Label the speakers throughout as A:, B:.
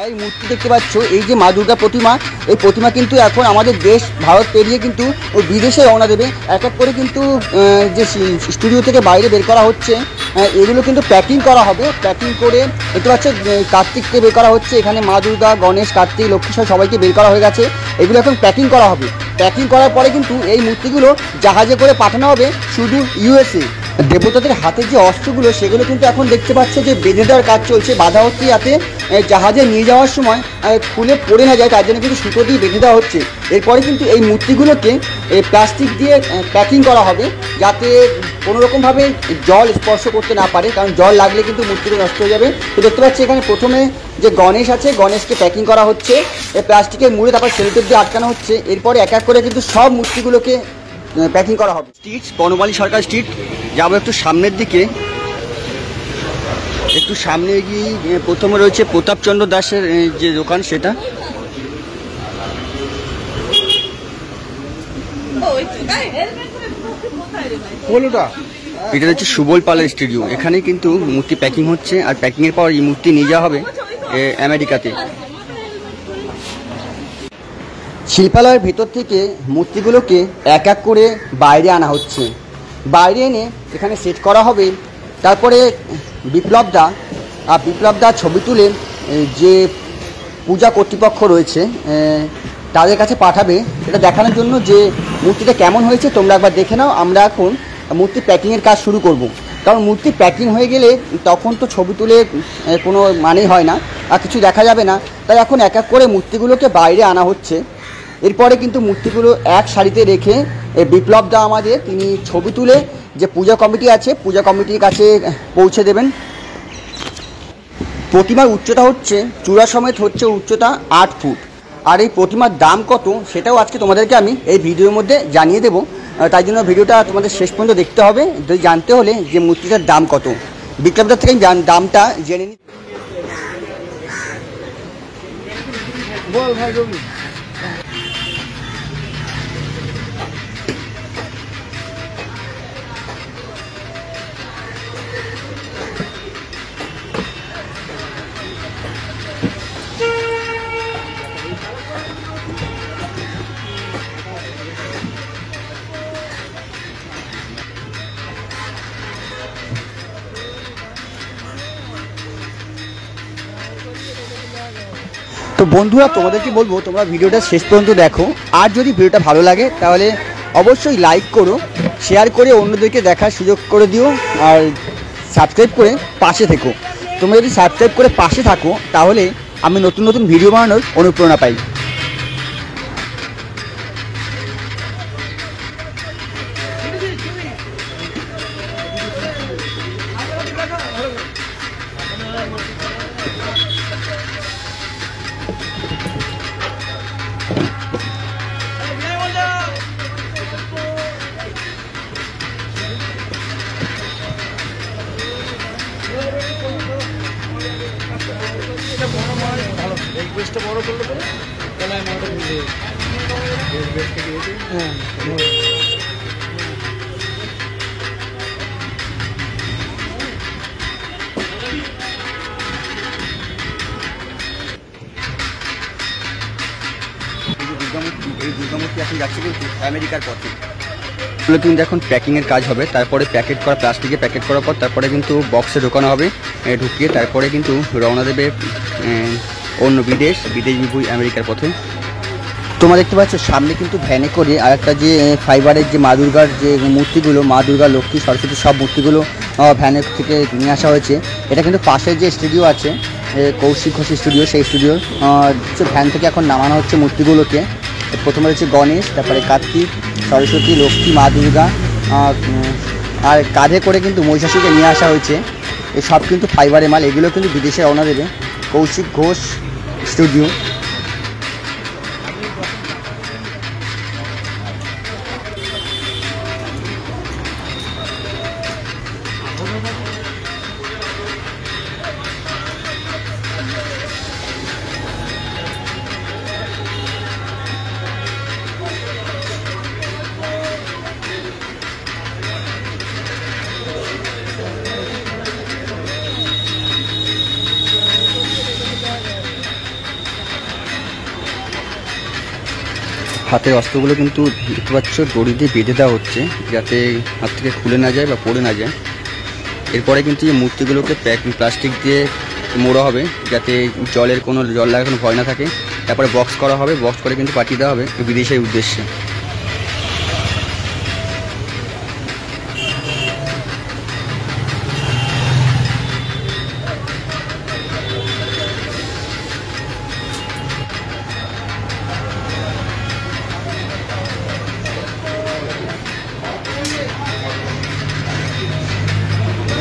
A: মায়ের মূর্তি দেখতে পাচ্ছ, এই যে মা দুর্গা প্রতিমা, এই প্রতিমা কিন্তু এখন আমাদের দেশ ভারত পেরিয়ে কিন্তু বিদেশে রওনা দেবে। এক এক করে কিন্তু যে স্টুডিও থেকে বাইরে বের করা হচ্ছে, এগুলো কিন্তু প্যাকিং করা হবে। প্যাকিং করে দেখতে পাচ্ছ কার্তিককে বের করা হচ্ছে, এখানে মা দুর্গা, গণেশ, কার্তিক, লক্ষ্মী সবাইকে বের করা হয়ে গেছে। এগুলো এখন প্যাকিং করা হবে। প্যাকিং করার পরে কিন্তু এই মূর্তিগুলো জাহাজে করে পাঠানো হবে শুধু ইউএসএ। দেবতাদের হাতের যে অস্ত্রগুলো সেগুলো কিন্তু এখন দেখতে পাচ্ছে যে বেঁধে দেওয়ার কাজ চলছে, বাঁধা হচ্ছে যাতে জাহাজে নিয়ে যাওয়ার সময় খুলে পড়ে না যায়, তার জন্য কিন্তু সুতো দিয়ে বেঁধে দেওয়া হচ্ছে। এরপরে কিন্তু এই মূর্তিগুলোকে প্লাস্টিক দিয়ে প্যাকিং করা হবে যাতে কোনোরকমভাবে জল স্পর্শ করতে না পারে, কারণ জল লাগলে কিন্তু মূর্তিগুলো নষ্ট হয়ে যাবে। তো দেখতে পাচ্ছি এখানে প্রথমে যে গণেশ আছে, গণেশকে প্যাকিং করা হচ্ছে, প্লাস্টিকের মুড়ে তারপর সেলোটেপ দিয়ে আটকানো হচ্ছে। এরপরে এক এক করে কিন্তু সব মূর্তিগুলোকে প্যাকিং করা হবে। স্ট্রিট বনমালী সরকার স্ট্রিট যাবো একটু সামনের দিকে। একটু সামনে গিয়ে প্রথমে রয়েছে প্রতাপচন্দ্র দাসের যে দোকান, সেটা এটা হচ্ছে সুবল পালের স্টুডিও। এখানে কিন্তু মূর্তি প্যাকিং হচ্ছে, আর প্যাকিংয়ের পর এই মূর্তি নিয়ে যাওয়া হবে আমেরিকাতে। শিল্পালয়ের ভেতর থেকে মূর্তিগুলোকে এক এক করে বাইরে আনা হচ্ছে। বাইরে এনে এখানে সেট করা হবে। তারপরে বিপ্লবদা ছবি তুলে যে পূজা কর্তৃপক্ষ রয়েছে তাদের কাছে পাঠাবে, এটা দেখানোর জন্য যে মূর্তিটা কেমন হয়েছে তোমরা একবার দেখে নাও। আমরা এখন মূর্তি প্যাকিংয়ের কাজ শুরু করব, কারণ মূর্তি প্যাকিং হয়ে গেলে তখন তো ছবি তুলে কোনো মানেই হয় না, আর কিছু দেখা যাবে না। তাই এখন এক এক করে মূর্তিগুলোকে বাইরে আনা হচ্ছে। এরপরে কিন্তু মূর্তিগুলো এক সারিতে রেখে বিপ্লবদা আমাদের তিনি ছবি তুলে যে পূজা কমিটি আছে, পূজা কমিটির কাছে পৌঁছে দেবেন। প্রতিমার উচ্চতা হচ্ছে চূড়া সমেত হচ্ছে উচ্চতা 8 ফুট। আর এই প্রতিমার দাম কত সেটাও আজকে তোমাদেরকে আমি এই ভিডিওর মধ্যে জানিয়ে দেবো। তাই জন্য ভিডিওটা তোমাদের শেষ পর্যন্ত দেখতে হবে যদি জানতে হলে যে মূর্তিটার দাম কত। বিপ্লবদার থেকে দামটা জেনে নিই। বল ভাই রবি। তো বন্ধুরা, তোমাদেরকে বলবো তোমরা ভিডিওটা শেষ পর্যন্ত দেখো। আর যদি ভিডিওটা ভালো লাগে তাহলে অবশ্যই লাইক করো, শেয়ার করে অন্যদেরকে দেখার সুযোগ করে দিও, আর সাবস্ক্রাইব করে পাশে থেকো। তোমরা যদি সাবস্ক্রাইব করে পাশে থাকো তাহলে আমি নতুন নতুন ভিডিও বানানোর অনুপ্রেরণা পাই। বড় করলে পরে তাহলে আমাদের এই দুর্গামূর্তি এখন যাচ্ছে কিন্তু আমেরিকার পথে। এগুলো কিন্তু এখন প্যাকিংয়ের কাজ হবে, তারপরে প্যাকেট করা, প্লাস্টিকে প্যাকেট করার পর তারপরে কিন্তু বক্সে ঢোকানো হবে, ঢুকিয়ে তারপরে কিন্তু রওনা দেবে অন্য বিদেশ বিভুই আমেরিকার পথে। তোমরা দেখতে পাচ্ছ সামনে কিন্তু ভ্যানে করে আর একটা যে ফাইবারের যে মা দুর্গার যে মূর্তিগুলো, মা দুর্গা, লক্ষ্মী, সরস্বতী সব মূর্তিগুলো ভ্যানের থেকে নিয়ে আসা হয়েছে। এটা কিন্তু পাশের যে স্টুডিও আছে কৌশিক ঘোষ স্টুডিও, সেই স্টুডিও ভ্যান থেকে এখন নামানো হচ্ছে মূর্তিগুলোকে। প্রথমে হচ্ছে গণেশ, তারপরে কার্তিক, সরস্বতী, লক্ষ্মী, মা দুর্গা, আর কাঁধে করে কিন্তু মহিষাসুরকে নিয়ে আসা হয়েছে। এই সব কিন্তু ফাইবারের মাল, এগুলো কিন্তু বিদেশে রওনা দেবে কৌশিক ঘোষ স্টুডিও। হাতের অস্ত্রগুলো কিন্তু দেখতে পাচ্ছ দড়ি দিয়ে বেঁধে দেওয়া হচ্ছে যাতে হাত থেকে খুলে না যায় বা পড়ে না যায়। এরপরে কিন্তু এই মূর্তিগুলোকে প্লাস্টিক দিয়ে মোড়া হবে যাতে জল লাগার কোনো ভয় না থাকে। তারপরে বক্স করা হবে, বক্স করে কিন্তু পাঠিয়ে দেওয়া হবে বিদেশের উদ্দেশ্যে।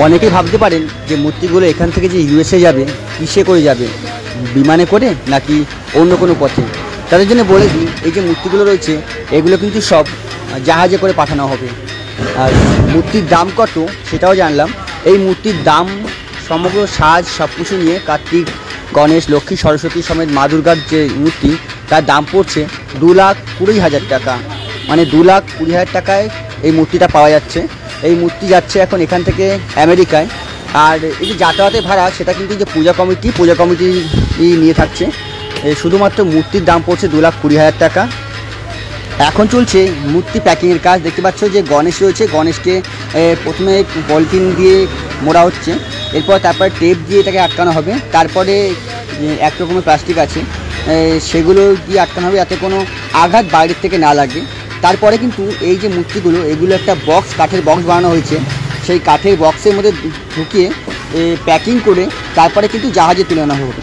A: অনেকেই ভাবতে পারেন যে মূর্তিগুলো এখান থেকে যে ইউএসএ যাবে কিসে করে যাবে, বিমানে করে নাকি অন্য কোনো পথে। তাদের জন্য বলে দিই, এই যে মূর্তিগুলো রয়েছে এগুলো কিন্তু সব জাহাজে করে পাঠানো হবে। আর মূর্তির দাম কত সেটাও জানলাম। এই মূর্তির দাম সমগ্র সাজ সব কিছু নিয়ে কার্তিক, গণেশ, লক্ষ্মী, সরস্বতী সমেত মা দুর্গার যে মূর্তি তার দাম পড়ছে 2,20,000 টাকা। মানে 2,20,000 টাকায় এই মূর্তিটা পাওয়া যাচ্ছে। এই মূর্তি যাচ্ছে এখন এখান থেকে আমেরিকায়। আর এই যে যাতায়াতের ভাড়া সেটা কিন্তু যে পূজা কমিটি নিয়ে থাকছে। শুধুমাত্র মূর্তির দাম পড়ছে 2,20,000 টাকা। এখন চলছে মূর্তি প্যাকিংয়ের কাজ। দেখতে পাচ্ছ যে গণেশ রয়েছে, গণেশকে প্রথমে পলিথিন দিয়ে মোড়া হচ্ছে, তারপরে টেপ দিয়ে এটাকে আটকানো হবে। তারপরে এক রকমের প্লাস্টিক আছে সেগুলো দিয়ে আটকানো হবে যাতে কোনো আঘাত বাইরের থেকে না লাগে। তারপরে কিন্তু এই যে মূর্তিগুলো এগুলো একটা বক্স, কাঠের বক্স বানানো হয়েছে, সেই কাঠের বক্সের মধ্যে ঢুকিয়ে প্যাকিং করে তারপরে কিন্তু জাহাজে তুলে আনা হবে।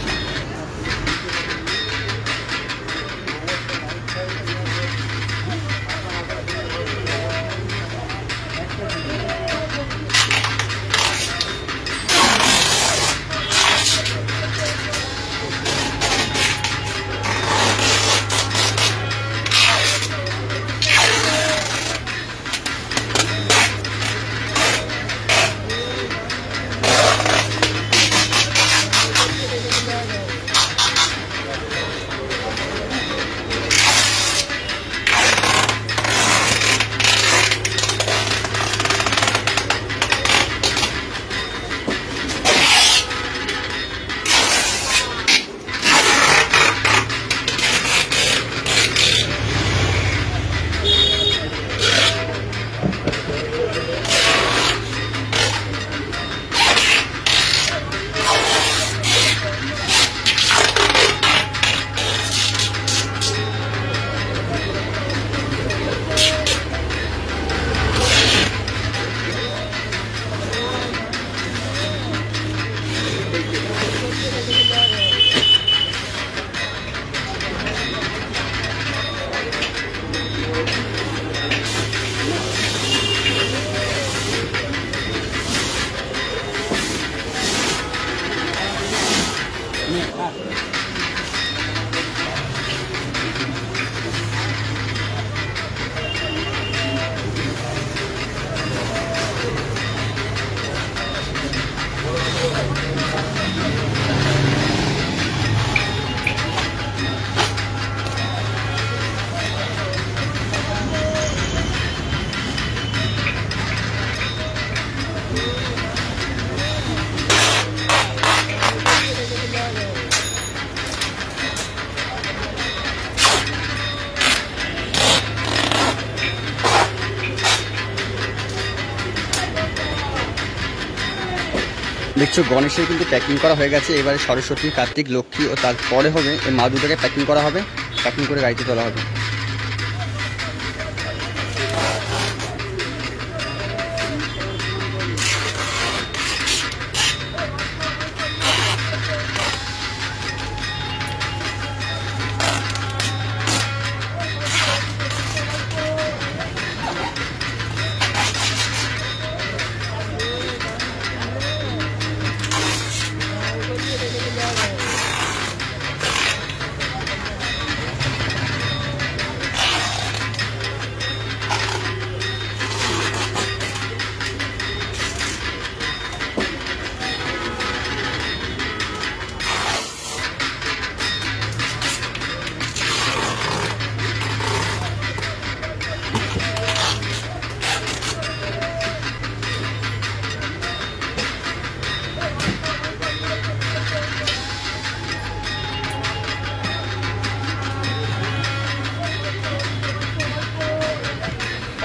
A: দেখছো গণেশের কিন্তু প্যাকিং করা হয়ে গেছে। এবারে সরস্বতী, কার্তিক, লক্ষ্মী ও তারপরে হবে এই মা দুর্গাকে প্যাকিং করা হবে, প্যাকিং করে গাড়িতে তোলা হবে।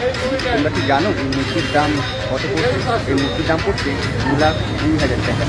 A: তোমরা কি জানো এই মূর্তির দাম কত পড়ছে? এই মূর্তির দাম পড়ছে 2,20,000 টাকা।